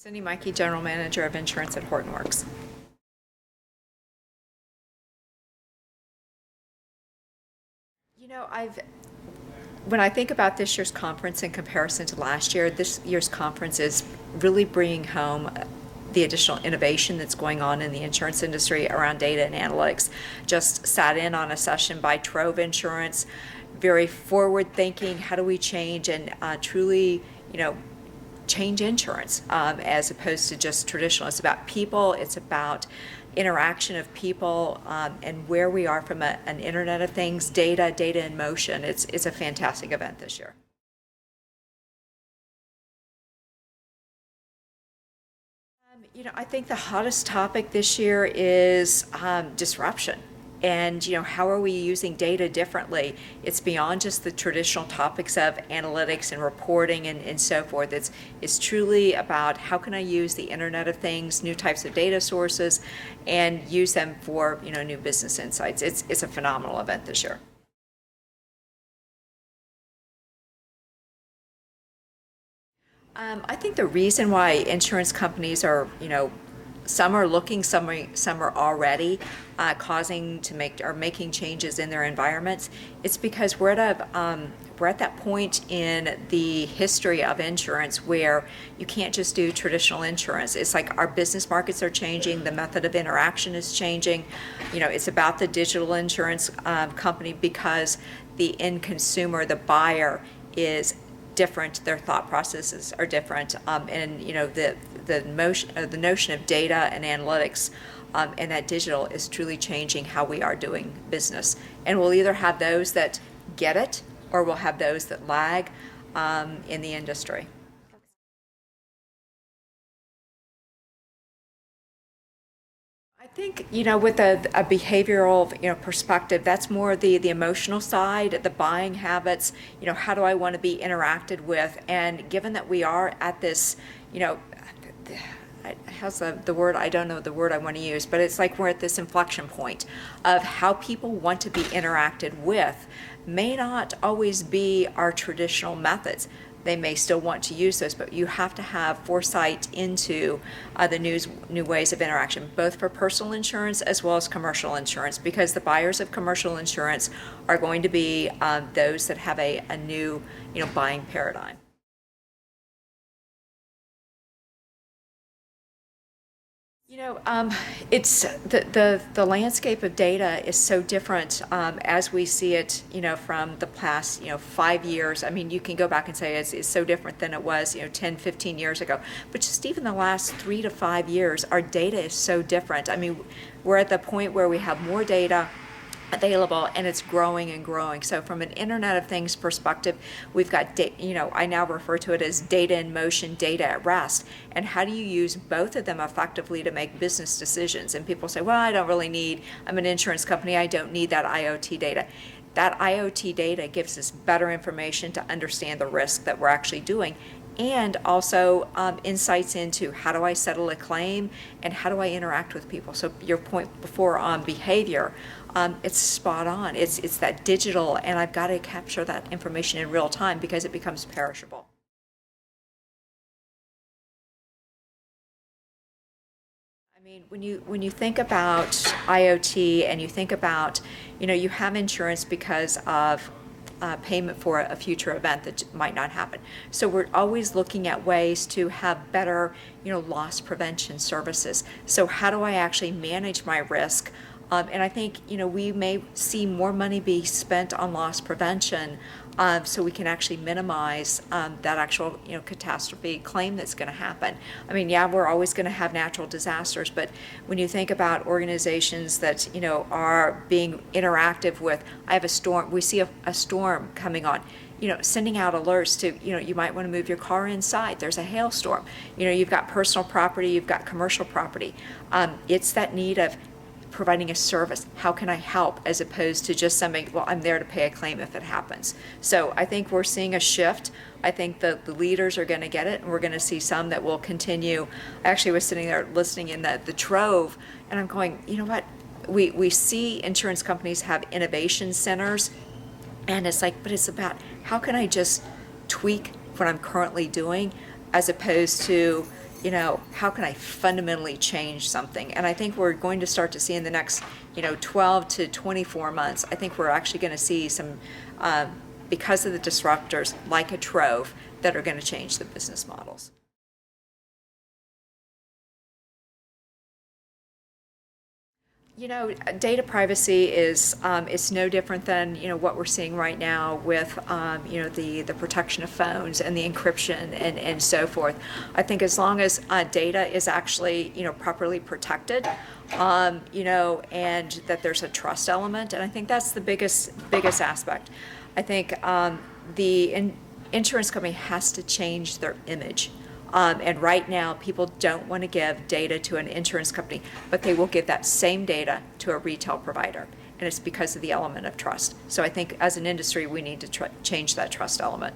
Cindy Maike, General Manager of Insurance at Hortonworks. You know, when I think about this year's conference in comparison to last year, this year's conference is really bringing home the additional innovation that's going on in the insurance industry around data and analytics. Just sat in on a session by Trove Insurance, very forward thinking, how do we change and truly, change insurance as opposed to just traditional. It's about people, it's about interaction of people, and where we are from an Internet of Things, data in motion. It's a fantastic event this year. I think the hottest topic this year is disruption. And, how are we using data differently? It's beyond just the traditional topics of analytics and reporting and so forth. It's truly about how can I use the Internet of Things, new types of data sources, and use them for, new business insights. It's a phenomenal event this year. I think the reason why insurance companies are, some are looking, some are already making changes in their environments. It's because we're at that point in the history of insurance where you can't just do traditional insurance. It's like our business markets are changing, the method of interaction is changing. It's about the digital insurance company because the end consumer, the buyer, is different. Their thought processes are different, and the notion of data and analytics and that digital is truly changing how we are doing business. And we'll either have those that get it or we'll have those that lag in the industry. I think, with a behavioral, perspective, that's more the emotional side, the buying habits, how do I want to be interacted with? And given that we are at this, how's the word? I don't know the word I want to use, but it's like we're at this inflection point of how people want to be interacted with may not always be our traditional methods. They may still want to use those, but you have to have foresight into the new ways of interaction, both for personal insurance as well as commercial insurance, because the buyers of commercial insurance are going to be those that have a new, buying paradigm. It's the landscape of data is so different as we see it, from the past, 5 years. I mean, you can go back and say it's so different than it was, 10, 15 years ago. But just even the last 3 to 5 years, our data is so different. I mean, we're at the point where we have more data available and it's growing and growing. So from an Internet of Things perspective, we've got, I now refer to it as data in motion, data at rest. And how do you use both of them effectively to make business decisions? And people say, well, I'm an insurance company, I don't need that IoT data. That IoT data gives us better information to understand the risk that we're actually doing, and also insights into how do I settle a claim and how do I interact with people. So your point before on behavior, it's spot on. It's that digital, and I've got to capture that information in real time because it becomes perishable. I mean, when you think about IoT and you think about, you have insurance because of payment for a future event that might not happen. So we're always looking at ways to have better, loss prevention services. So how do I actually manage my risk? And I think, we may see more money be spent on loss prevention so we can actually minimize that actual, catastrophe claim that's going to happen. I mean, yeah, we're always going to have natural disasters, but when you think about organizations that, are being interactive with, I have a storm, we see a storm coming on, sending out alerts to, you might want to move your car inside. There's a hailstorm. You've got personal property, you've got commercial property. It's that need of providing a service. How can I help? As opposed to just saying, well, I'm there to pay a claim if it happens. So I think we're seeing a shift. I think the leaders are going to get it, and we're going to see some that will continue. I actually was sitting there listening in the Trove, and I'm going, you know what? We see insurance companies have innovation centers, and it's like, but it's about how can I just tweak what I'm currently doing as opposed to how can I fundamentally change something? And I think we're going to start to see in the next, 12 to 24 months, I think we're actually going to see some, because of the disruptors like a Trove, that are going to change the business models. Data privacy is it's no different than what we're seeing right now with the protection of phones and the encryption and so forth. I think as long as data is actually properly protected, and that there's a trust element, and I think that's the biggest aspect. I think the insurance company has to change their image. And right now, people don't want to give data to an insurance company, but they will give that same data to a retail provider. And it's because of the element of trust. So I think as an industry, we need to change that trust element.